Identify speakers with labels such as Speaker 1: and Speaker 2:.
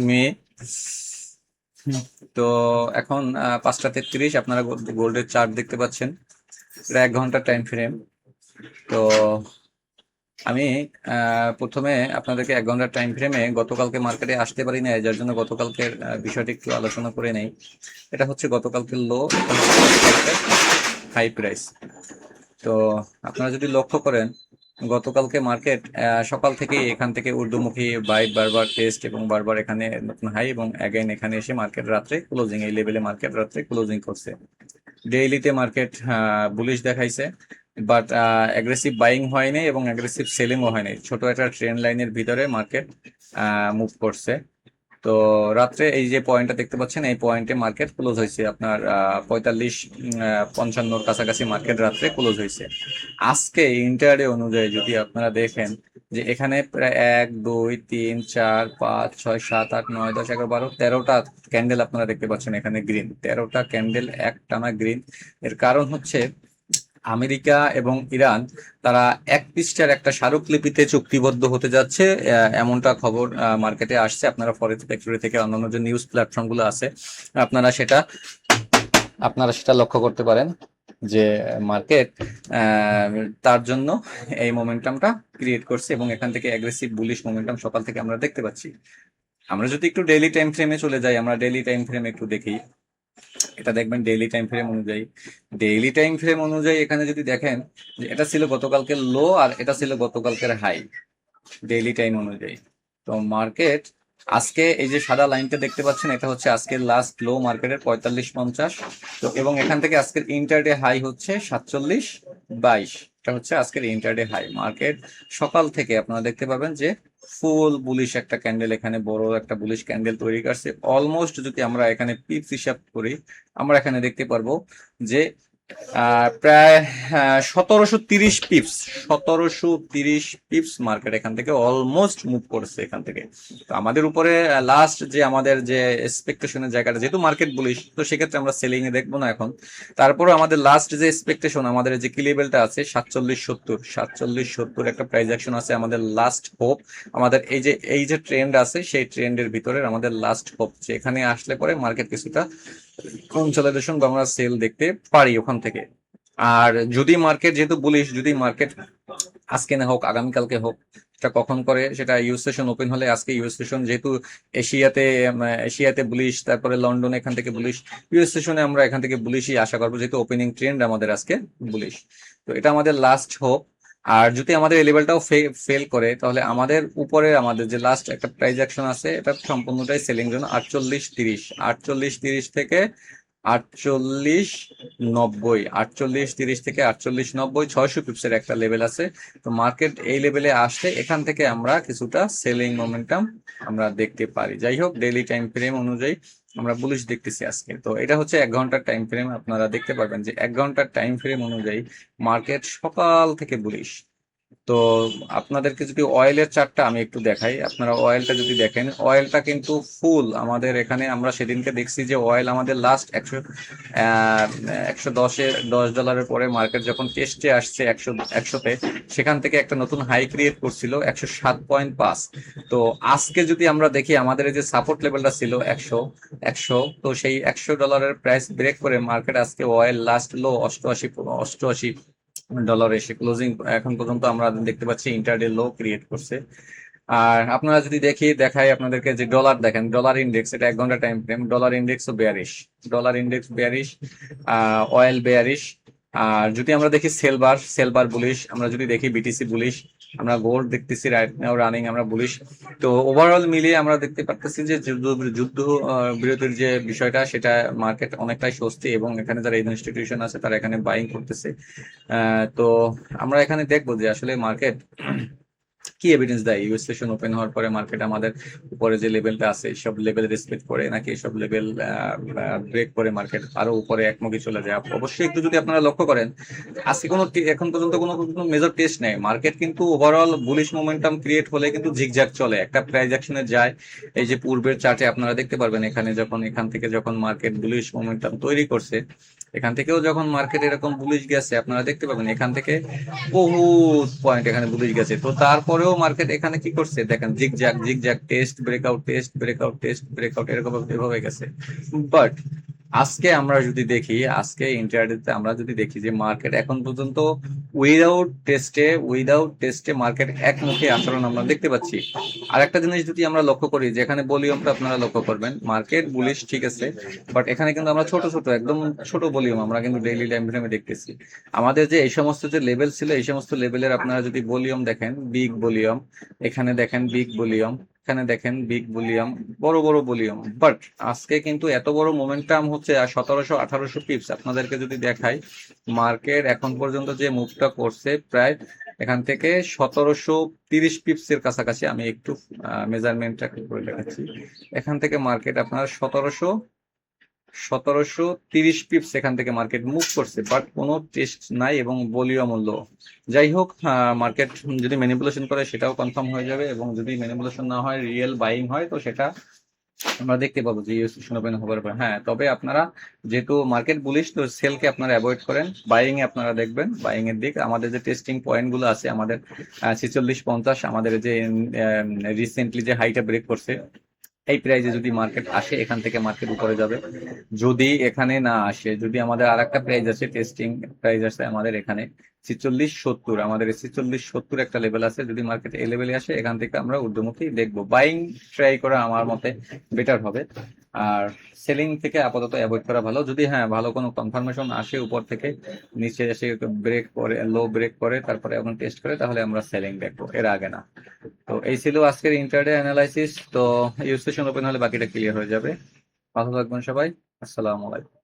Speaker 1: মে। তো এখন 5টা 33, আপনারা গোল্ডের চার্ট দেখতে পাচ্ছেন। এটা 1 ঘন্টার টাইম ফ্রেম। তো আমি প্রথমে আপনাদেরকে 1 ঘন্টার টাইম ফ্রেমে গতকালকে মার্কেটে আসতে পারি না, যার জন্য গতকালকের বিষয়টি একটু আলোচনা করে নেই। এটা হচ্ছে গতকালকের লো, এটা হচ্ছে গতকালকের হাই প্রাইস। তো আপনারা যদি লক্ষ্য করেন, গতকালকে মার্কেট সকাল থেকে এখান থেকে ঊর্ধ্বমুখী বাইট বারবার টেস্ট এবং বারবার এখানে নতুন হাই এবং অ্যাগেন এখানে এসে মার্কেট রাত্রে ক্লোজিং, এই লেভেলে মার্কেট রাত্রে ক্লোজিং করছে। ডেইলিতে মার্কেট বুলিশ দেখাইছে, বাট অ্যাগ্রেসিভ বাইং হয়নি এবং অ্যাগ্রেসিভ সেলিংও হয়নি। ছোট একটা ট্রেন্ড লাইনের ভিতরে মার্কেট মুভ করছে। তো রাত্রে এই যে পয়েন্টটা দেখতে পাচ্ছেন, এই পয়েন্টে মার্কেট ক্লোজ হয়েছে আপনার 45-55 কাছাকাছি মার্কেট রাত্রে ক্লোজ হয়েছে। আজকে ইন্টারডে অনুযায়ী যদি আপনারা দেখেন যে এখানে প্রায় 1 2 3 4 5 6 7 8 9 10 11 12 13টা ক্যান্ডেল আপনারা দেখতে পাচ্ছেন এখানে গ্রিন। 13টা ক্যান্ডেল একটানা গ্রিন। এর কারণ হচ্ছে আমেরিকা এবং ইরান তারা এক পৃষ্ঠার একটা স্মারকলিপিতে চুক্তিবদ্ধ হতে যাচ্ছে, এমনটা খবর মার্কেটে আসছে। আপনারা ফরেক্স ফ্যাক্টরি থেকে অন্যান্য যে নিউজ প্ল্যাটফর্মগুলো আছে আপনারা সেটা লক্ষ্য করতে পারেন যে মার্কেট তার জন্য এই মোমেন্টামটা ক্রিয়েট করছে এবং এখান থেকে অ্যাগ্রেসিভ বুলিশ মোমেন্টাম সকাল থেকে আমরা দেখতে পাচ্ছি। আমরা যদি একটু ডেইলি টাইম ফ্রেমে চলে যাই, আমরা ডেইলি টাইম ফ্রেমে একটু দেখি। এটা দেখবেন ডেইলি টাইম ফ্রেম অনুযায়ী এখানে যদি দেখেন যে এটা ছিল গতকালকের লো আর এটা ছিল গতকালকের হাই ডেইলি টাইম অনুযায়ী। তো মার্কেট আজকে এই যে সাদা লাইনটা দেখতে পাচ্ছেন, এটা হচ্ছে আজকের লাস্ট লো মার্কেটের 45-50। তো এবং এখান থেকে আজকের ইন্টারডে হাই হচ্ছে 47-22। এটা হচ্ছে আজকের ইন্টারডে হাই। মার্কেট সকাল থেকে আপনারা দেখতে পাবেন যে ফুল বুলিশ একটা ক্যান্ডেল, এখানে বড় একটা বুলিশ ক্যান্ডেল তৈরি করছে। অলমোস্ট যদি আমরা এখানে পিপস হিসাব করি, আমরা এখানে দেখতে পারবো যে প্রায় 1730 পিপস, 1730 পিপস মার্কেট এখান থেকে অলমোস্ট মুভ করছে এখান থেকে। তো আমাদের উপরে লাস্ট যে আমাদের যে এক্সপেকটেশনের জায়গাটা, যেহেতু মার্কেট বুলিশ, তো সেক্ষেত্রে আমরা সেলিং এ দেখবো না এখন। তারপরে আমাদের লাস্ট যে এক্সপেকটেশন, আমাদের যে কি লেভেলটা আছে 4770 একটা প্রাইস অ্যাকশন আছে আমাদের লাস্ট হোপ। আমাদের এই যে ট্রেন্ড আছে সেই ট্রেন্ডের ভিতরে আমাদের লাস্ট হোপ, যে এখানে আসলে পরে মার্কেট কিছুটা কনসলিডেশন বা আমরা সেল দেখতে পারি ওখান থেকে। আর যদি মার্কেট যেহেতু বুলিশ, যদি মার্কেট আজকে না হোক আগামীকালকে হোক, সেটা কখন করে, সেটা ইউএস সেশন ওপেন হলে, আজকে ইউএস সেশন যেহেতু এশিয়াতে বুলিশ, তারপরে লন্ডনে এখান থেকে বুলিশ, ইউএস সেশনে আমরা এখান থেকে বুলিশই আশা করবো, যেহেতু ওপেনিং ট্রেন্ড আমাদের আজকে বুলিশ। তো এটা আমাদের লাস্ট হোপ। আর যদি আমাদের এই লেভেলটাও ফেল করে, তাহলে আমাদের উপরে আমাদের যে লাস্ট একটা প্রাইস অ্যাকশন আছে, এটা সম্পূর্ণটাই সেলিং জন্য 48-30, 48-30 থেকে 48-90, 48-30 থেকে 48-90, 600 পিপসের একটা লেভেল আছে। তো মার্কেট এই লেভেলে আসলে এখান থেকে আমরা কিছুটা সেলিং মোমেন্টাম আমরা দেখতে পারি। যাই হোক, ডেইলি টাইম ফ্রেম অনুযায়ী আমরা বুলিশ দেখতেছি আজকে। তো এটা হচ্ছে 1 ঘন্টার টাইম ফ্রেম। আপনারা দেখতে পারবেন যে 1 ঘন্টার টাইম ফ্রেম অনুযায়ী মার্কেট সকাল থেকে বুলিশ। তো আপনাদেরকে যদি অয়েলের চার্টটা আমি একটু দেখাই, আপনারা অয়েলটা যদি দেখেন, অয়েলটা কিন্তু ফুল আমাদের এখানে, আমরা সেদিনকে দেখছি যে অয়েল আমাদের লাস্ট 110 পরে মার্কেট যখন টেস্টে আসছে 100-তে, সেখান থেকে একটা নতুন হাই ক্রিয়েট করছিল 107.5। তো আজকে যদি আমরা দেখি, আমাদের এই যে সাপোর্ট লেভেলটা ছিল 100, তো সেই $100 প্রাইস ব্রেক করে মার্কেট আজকে অয়েল লাস্ট লো 88 ডলার এসে ক্লোজিং এখন পর্যন্ত আমরা দেখতে পাচ্ছি ইন্টারডে লো ক্রিয়েট করছে। আর আপনারা যদি দেখাই আপনাদেরকে, যে ডলার দেখেন, ডলার ইন্ডেক্স, এটা 1 ঘন্টা টাইম ফ্রেম, ডলার ইন্ডেক্সও bearish, dollar index bearish, oil bearish. আর যদি আমরা দেখি সেলবার বুলিশ, আমরা যদি দেখি বিটিসি বুলিশ, আমরা গোল্ড দেখতেছি রাইট নাও রানিং আমরা বুলিশ। তো ওভারঅল মিলিয়ে আমরা দেখতে পারতেছি যে যুদ্ধ বিরতির যে বিষয়টা, সেটা মার্কেট অনেকটাই স্বস্তি এবং এখানে যারা ইনস্টিটিউশন আছে তারা এখানে বাইং করতেছে। তো আমরা এখানে দেখবো যে আসলে মার্কেট কি এভিডেন্স দেয় ইউএস সেশন ওপেন হওয়ার পরে মার্কেট আমাদের উপরে যে লেভেলটা আছে সব লেভেল রেসপেক্ট করে, নাকি সব লেভেল ব্রেক করে মার্কেট আরো উপরে একমুখী চলে যায়। অবশ্যই একটু যদি আপনারা লক্ষ্য করেন, আজকে এখন পর্যন্ত কোনো মেজর টেস্ট নেই মার্কেট, কিন্তু ওভারঅল বুলিশ মোমেন্টাম ক্রিয়েট হলে কিন্তু ঝিকঝ্যাক চলে, একটা প্রাইস অ্যাকশনে যায়। এই যে পূর্বের চার্টে আপনারা দেখতে পারবেন, এখান থেকে যখন মার্কেট বুলিশ মোমেন্টাম তৈরি করছে, এখান থেকেও যখন মার্কেট এরকম বুলিশ গেছে, আপনারা দেখতে পাবেন এখান থেকে বহুত পয়েন্ট এখানে বুলিশ গেছে। তো তারপরেও তারপরেও মার্কেট এখানে কি করছে দেখেন, zigzag zigzag, test breakout, test breakout, test breakout, এরকম এভাবে গেছে। বাট আজকে আমরা যদি দেখি, আজকে ইন্টারডেতে আমরা যদি দেখি যে মার্কেট এখন পর্যন্ত উইদাউট টেস্টে মার্কেট একমুখী আচরণ আমরা দেখতে পাচ্ছি। আর একটা জিনিস যদি আমরা লক্ষ্য করি, যে এখানে ভলিউমটা আপনারা লক্ষ্য করবেন, মার্কেট বুলিশ ঠিক আছে, বাট এখানে কিন্তু আমরা ছোট ছোট একদম ছোট ভলিউম আমরা কিন্তু ডেইলি টাইম ফ্রেমে দেখতেছি। আমাদের যে এই সমস্ত যে লেভেল ছিল, এই সমস্ত লেভেলের আপনারা যদি ভলিউম দেখেন, বিগ ভলিউম, এখানে দেখেন বিগ ভলিউম, এখানে দেখেন বিগ ভলিউম, বড় বড় ভলিউম। বাট আজকে কিন্তু এত বড় মোমেন্টাম হচ্ছে, আর 1700-1800 পিপস আপনাদেরকে যদি দেখাই, মার্কেট এখন পর্যন্ত যে মুভটা করছে প্রায় এখান থেকে 1730 পিপস এর কাছাকাছি। আমি একটু মেজারমেন্টটা করে দেখাচ্ছি। এখান থেকে মার্কেট আপনার 1730 পিপস এখান থেকে মার্কেট মুভ করছে, বাট কোনো টেস্ট নাই এবং ভলিউম মূল্য। যাই হোক, মার্কেট যদি ম্যানিপুলেশন করে সেটাও কনফার্ম হয়ে যাবে, এবং যদি ম্যানিপুলেশন না হয়, রিয়েল বাইং হয়, তো সেটা আমরা দেখতে পাবো যে ইউএস ওপেন হবার পর। হ্যাঁ, তবে আপনারা যেহেতু মার্কেট বুলিশ, তো সেলকে আপনারা অ্যাভয়েড করেন, বাইং এ আপনারা দেখবেন। বাইং এর দিক আমাদের যে টেস্টিং পয়েন্ট গুলো আছে, আমাদের 46-50, আমাদের যে রিসেন্টলি যে হাইটা ব্রেক করছে, এই প্রাইজে যদি মার্কেট আসে, এখান থেকে মার্কেট উপরে যাবে। যদি এখানে না আসে, যদি আমাদের আর একটা প্রাইস আছে, টেস্টিং প্রাইস আছে আমাদের এখানে 46-70, আমাদের 46-70 একটা লেভেল আছে, যদি মার্কেট এই লেভেলে আসে, এখান থেকে আমরা ঊর্ধ্বমুখী দেখবো। বাইং ট্রাই করা আমার মতে বেটার হবে, আর সেলিং থেকে আপাতত অ্যাভয়েড করা ভালো। যদি হ্যাঁ ভালো কোনো কনফার্মেশন আসে উপর থেকে, নিচে এসে ব্রেক করে, লো ব্রেক করে, তারপরে এখন টেস্ট করে, তাহলে আমরা সেলিং দেখবো, এর আগে না। তো এই ছিল আজকের ইন্টারডে অ্যানালাইসিস। তো ইউএস ওপেন হলে বাকিটা ক্লিয়ার হয়ে যাবে। ভালো থাকবেন সবাই। আসসালামু আলাইকুম।